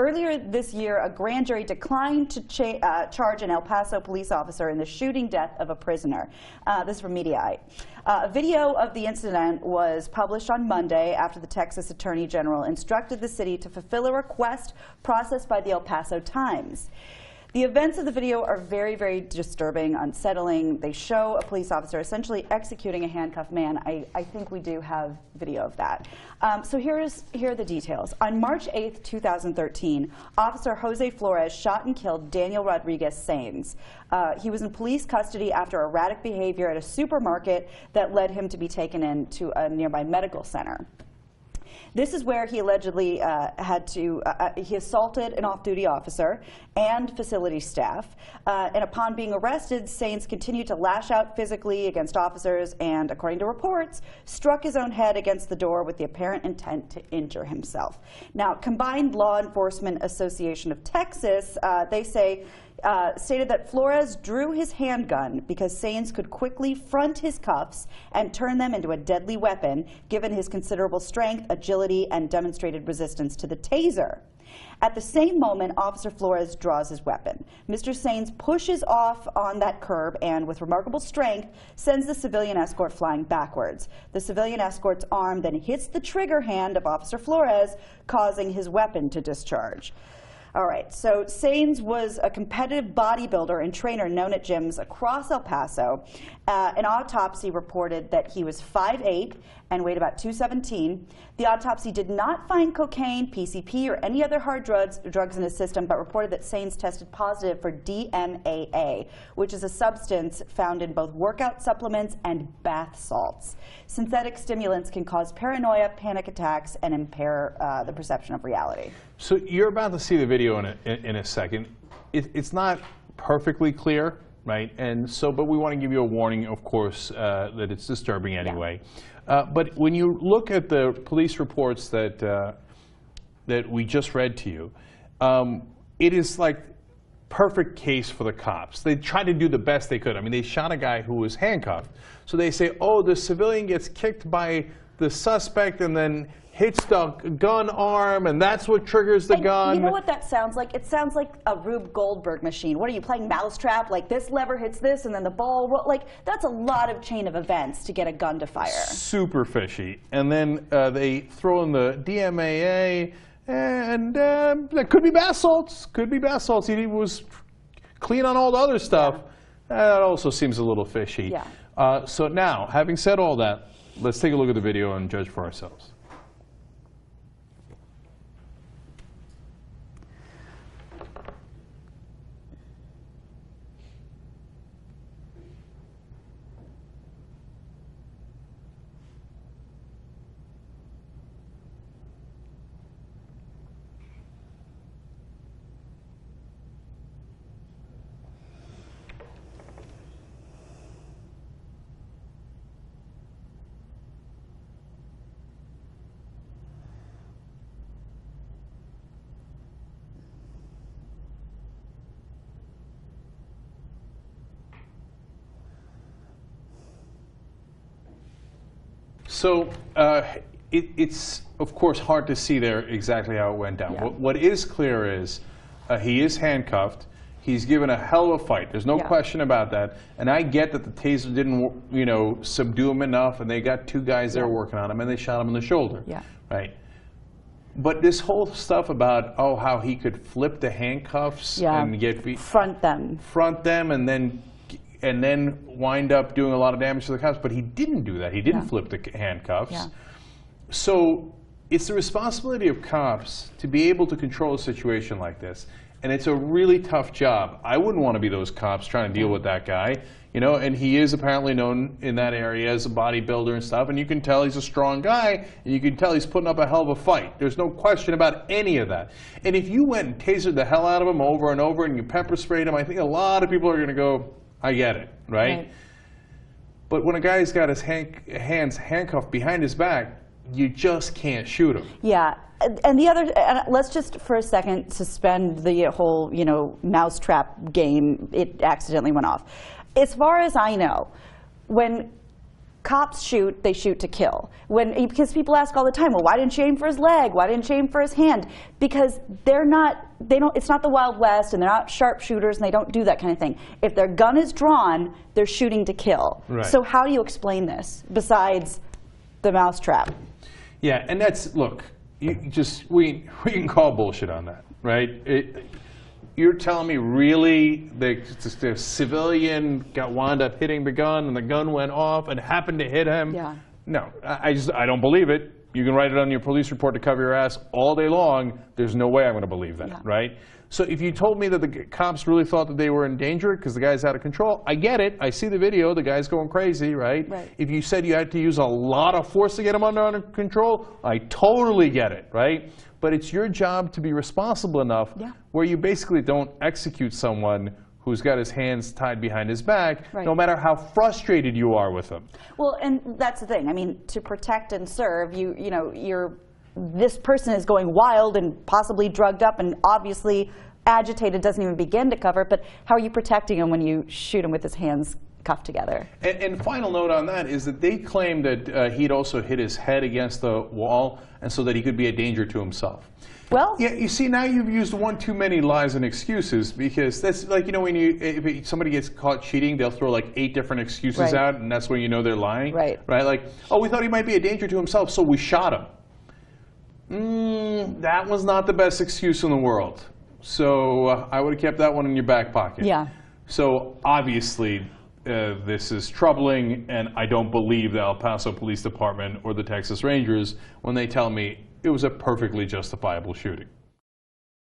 earlier this year, a grand jury declined to charge an El Paso police officer in the shooting death of a prisoner. This is from Mediaite. A video of the incident was published on Monday after the Texas Attorney General instructed the city to fulfill a request processed by the El Paso Times. The events of the video are very, very disturbing, unsettling. They show a police officer essentially executing a handcuffed man. I think we do have video of that. So here are the details. On March 8th, 2013, Officer Jose Flores shot and killed Daniel Rodriguez Saenz. He was in police custody after erratic behavior at a supermarket that led him to be taken into a nearby medical center. This is where he allegedly he assaulted an off-duty officer and facility staff. And upon being arrested, Saenz continued to lash out physically against officers and, according to reports, struck his own head against the door with the apparent intent to injure himself. Now, Combined Law Enforcement Association of Texas, they say, stated that Flores drew his handgun because Saenz could quickly front his cuffs and turn them into a deadly weapon, given his considerable strength, agility, and demonstrated resistance to the taser. At the same moment, Officer Flores draws his weapon. Mr. Saenz pushes off on that curb and, with remarkable strength, sends the civilian escort flying backwards. The civilian escort's arm then hits the trigger hand of Officer Flores, causing his weapon to discharge. All right, so Saenz was a competitive bodybuilder and trainer known at gyms across El Paso. An autopsy reported that he was 5'8" and weighed about 217. The autopsy did not find cocaine, PCP, or any other hard drugs in his system, but reported that Saenz tested positive for DMAA, which is a substance found in both workout supplements and bath salts. Synthetic stimulants can cause paranoia, panic attacks, and impair the perception of reality. So you're about to see the video in a second. It's not perfectly clear, right? And so, but we want to give you a warning, of course, that it's disturbing anyway. Yeah. But when you look at the police reports that we just read to you, it is like perfect case for the cops. They tried to do the best they could. I mean, they shot a guy who was handcuffed. So they say, oh, the civilian gets kicked by the suspect and then hits the gun arm, and that's what triggers the gun. You know what that sounds like? It sounds like a Rube Goldberg machine. What are you playing, Mousetrap? Like this lever hits this, and then the ball. Like that's a lot of chain of events to get a gun to fire. Super fishy. And then they throw in the DMAA, and that could be bath salts. Could be bath salts. He was clean on all the other stuff. Yeah. That also seems a little fishy. Yeah. So now, having said all that, let's take a look at the video and judge for ourselves. So it's, of course, hard to see there exactly how it went down. Yeah. What is clear is he is handcuffed. He's given a hell of a fight. There's no question about that. And I get that the taser didn't, you know, subdue him enough, and they got two guys there working on him, and they shot him in the shoulder. Yeah. Right. But this whole stuff about, oh, how he could flip the handcuffs and get front them, and then wind up doing a lot of damage to the cops. But he didn't do that. He didn't flip the handcuffs. Yeah. So it's the responsibility of cops to be able to control a situation like this. And it's a really tough job. I wouldn't want to be those cops trying to deal with that guy. You know, and he is apparently known in that area as a bodybuilder and stuff. And you can tell he's a strong guy. And you can tell he's putting up a hell of a fight. There's no question about any of that. And if you went and tasered the hell out of him over and over and you pepper sprayed him, I think a lot of people are going to go, I get it, right? But when a guy's got his hands handcuffed behind his back, you just can't shoot him. Yeah. And the other, let's just for a second suspend the whole, you know, mousetrap game. It accidentally went off. As far as I know, when cops shoot, they shoot to kill. Because people ask all the time, well, why didn't you aim for his leg? Why didn't you aim for his hand? Because it's not the Wild West, and they're not sharpshooters, and they don't do that kind of thing. If their gun is drawn, they're shooting to kill. Right. So how do you explain this, besides the mousetrap? Yeah, and that's, look, we can call bullshit on that, right? You're telling me really the civilian wound up hitting the gun and the gun went off and happened to hit him? Yeah. No, I don't believe it. You can write it on your police report to cover your ass all day long. There's no way I'm going to believe that, right? So if you told me that the cops really thought that they were endangered because the guy's out of control, I get it. I see the video. The guy's going crazy, right? If you said you had to use a lot of force to get him under control, I totally get it, right? But it's your job to be responsible enough where you basically don't execute someone who's got his hands tied behind his back, no matter how frustrated you are with him. Well, and that's the thing. I mean, to protect and serve, this person is going wild and possibly drugged up and obviously agitated, doesn't even begin to cover, but how are you protecting him when you shoot him with his hands cuffed together? And final note on that is that they claim that he'd also hit his head against the wall and so that he could be a danger to himself. Well, yeah, you see, now you've used one too many lies and excuses, because that's like, when if somebody gets caught cheating, they'll throw like 8 different excuses out, and that's when you know they're lying. Right. Like, oh, we thought he might be a danger to himself, so we shot him. That was not the best excuse in the world. So I would have kept that one in your back pocket. Yeah. So obviously, this is troubling, and I don't believe the El Paso Police Department or the Texas Rangers when they tell me it was a perfectly justifiable shooting.